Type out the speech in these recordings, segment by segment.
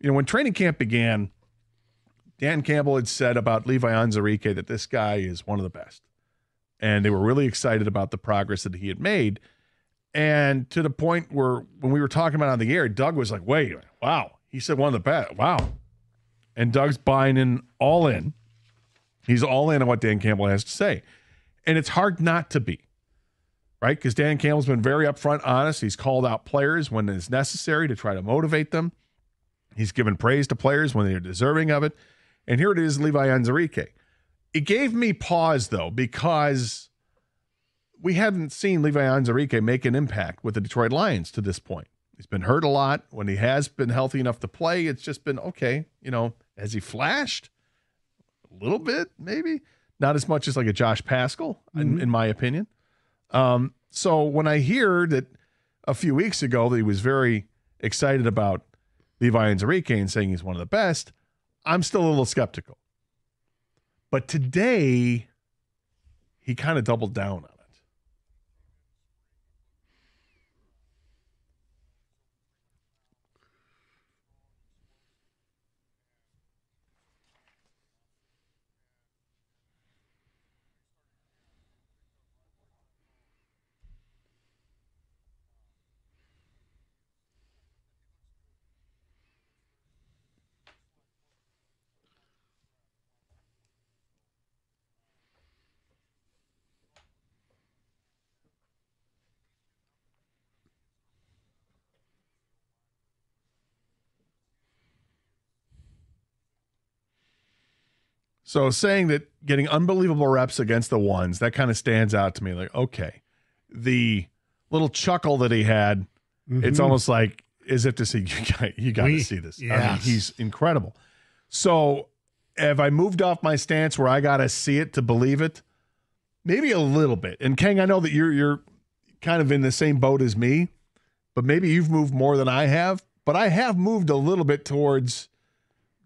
when training camp began, Dan Campbell had said about Levi Onwuzurike that this guy is one of the best. And they were really excited about the progress that he had made. And to the point where when we were talking about it on the air, Doug was like, wait, wow. He said one of the best. Wow. And Doug's buying in, all in. He's all in on what Dan Campbell has to say. And it's hard not to be, right? Because Dan Campbell's been very upfront, honest. He's called out players when it's necessary to try to motivate them. He's given praise to players when they're deserving of it. And here it is, Levi Onwuzurike. It gave me pause, though, because we haven't seen Levi Onwuzurike make an impact with the Detroit Lions to this point. He's been hurt a lot. When he has been healthy enough to play, it's just been, okay, has he flashed? A little bit, maybe. Not as much as like a Josh Pascal, in my opinion. So when I hear that a few weeks ago that he was very excited about Levi Onwuzurike and saying he's one of the best, I'm still a little skeptical. But today, he kind of doubled down on it. So saying that getting unbelievable reps against the ones, that kind of stands out to me. Like, okay, the little chuckle that he had, it's almost like as if to say, you got to see this. Yes. I mean, he's incredible. So have I moved off my stance where I got to see it to believe it? Maybe a little bit. And Kang, I know that you're kind of in the same boat as me, but maybe you've moved more than I have. But I have moved a little bit towards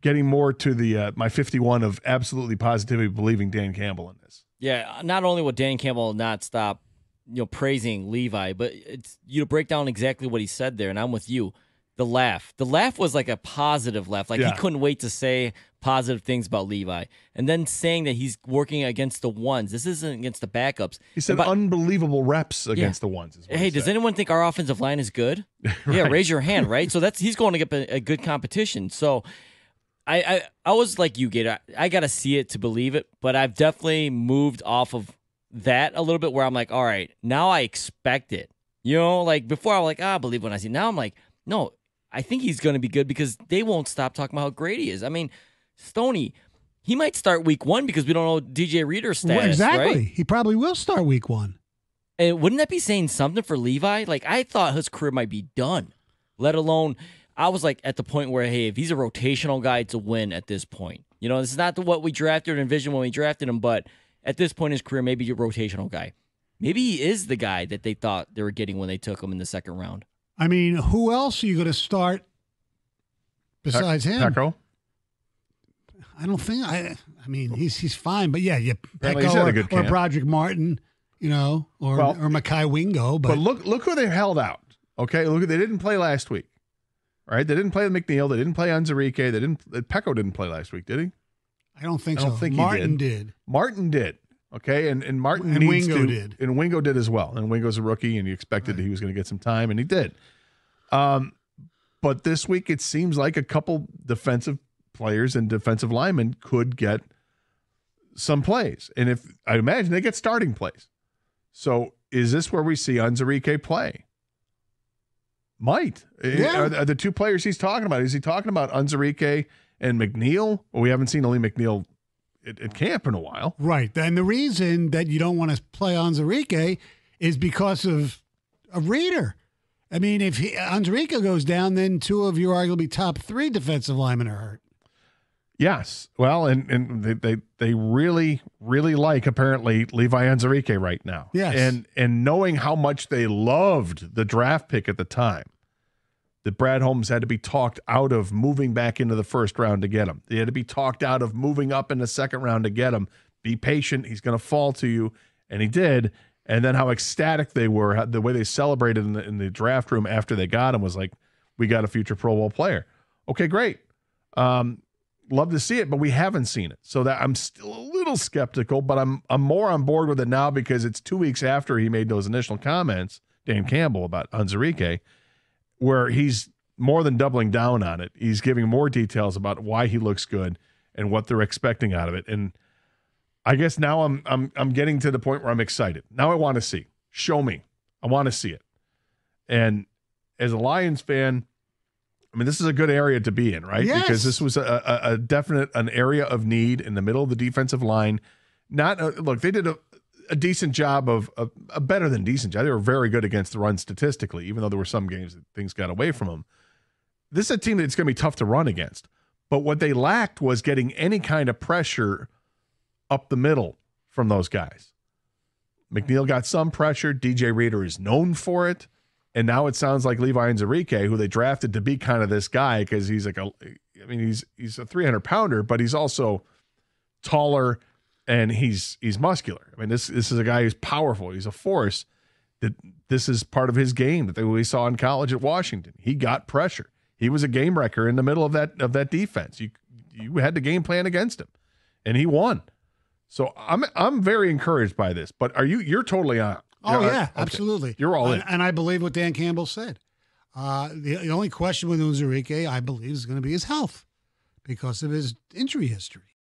getting more to the my 51 of absolutely positively believing Dan Campbell in this. Yeah, not only will Dan Campbell not stop, praising Levi, but it's break down exactly what he said there, and I'm with you. The laugh was like a positive laugh. Like he couldn't wait to say positive things about Levi, and then saying that he's working against the ones. This isn't against the backups. He said unbelievable reps against the ones. Hey, does anyone think our offensive line is good? Right. Yeah, raise your hand. Right. So he's going to get a good competition. So. I was like you, Gator. I got to see it to believe it, but I've definitely moved off of that a little bit where I'm like, all right, now I expect it. Like before I was like, I believe when I see it. Now I'm like, no, I think he's going to be good because they won't stop talking about how great he is. I mean, Stoney, he might start week 1 because we don't know DJ Reader's status. Well, exactly. Right? He probably will start week 1. And wouldn't that be saying something for Levi? Like I thought his career might be done, let alone I was like at the point where, hey, if he's a rotational guy, it's a win at this point. This is not what we drafted or envisioned when we drafted him, but at this point in his career, maybe a rotational guy. Maybe he is the guy that they thought they were getting when they took him in the second round. I mean, who else are you going to start besides him? Pecco? I don't think. I mean, he's fine, but yeah, Pecco or Broderick Martin, or Mekhi Wingo. But look who they held out. Okay, look, they didn't play last week. Right, they didn't play McNeil. They didn't play Onwuzurike. Pecco didn't play last week, did he? I don't think so. Martin did. Martin did. Okay, and Martin and Wingo did. And Wingo did as well. And Wingo's a rookie, and you expected that he was going to get some time, and he did. But this week, it seems like a couple defensive players and defensive linemen could get some plays, and if I imagine they get starting plays. So, is this where we see Onwuzurike play? Might. Yeah. Are the two players he's talking about? Is he talking about Onwuzurike and McNeil? Well, we haven't seen Ali McNeil at camp in a while. Right. And the reason that you don't want to play Onwuzurike is because of a Reader. I mean, if Onwuzurike goes down, then two of your arguably top 3 defensive linemen are hurt. Yes. Well, and they really, really like, apparently, Levi Onwuzurike right now. Yes. And knowing how much they loved the draft pick at the time, that Brad Holmes had to be talked out of moving back into the first round to get him. They had to be talked out of moving up in the second round to get him. Be patient. He's going to fall to you. And he did. And then how ecstatic they were, the way they celebrated in the draft room after they got him was like, we got a future Pro Bowl player. Okay, great. Love to see it, but we haven't seen it. So that I'm still a little skeptical, but I'm more on board with it now because it's 2 weeks after he made those initial comments, Dan Campbell, about Onwuzurike, where he's more than doubling down on it. He's giving more details about why he looks good and what they're expecting out of it. And I guess now I'm getting to the point where I'm excited. Now I want to see. Show me. I want to see it. And as a Lions fan, I mean, this is a good area to be in, right? Yes. Because this was a definite an area of need in the middle of the defensive line. Look, they did a decent job of a better than decent job. They were very good against the run statistically, even though there were some games that things got away from them. This is a team that's going to be tough to run against. But what they lacked was getting any kind of pressure up the middle from those guys. McNeil got some pressure. DJ Reader is known for it. And now it sounds like Levi Onwuzurike, who they drafted to be kind of this guy, because he's like he's a 300-pounder, but he's also taller and he's muscular. I mean, this is a guy who's powerful. He's a force. That this is part of his game that we saw in college at Washington. He got pressure. He was a game wrecker in the middle of that defense. You had the game plan against him, and he won. So I'm very encouraged by this. But you're totally on? Oh, yeah, okay. absolutely. You're all in. And I believe what Dan Campbell said. The only question with Onwuzurike, I believe, is going to be his health because of his injury history.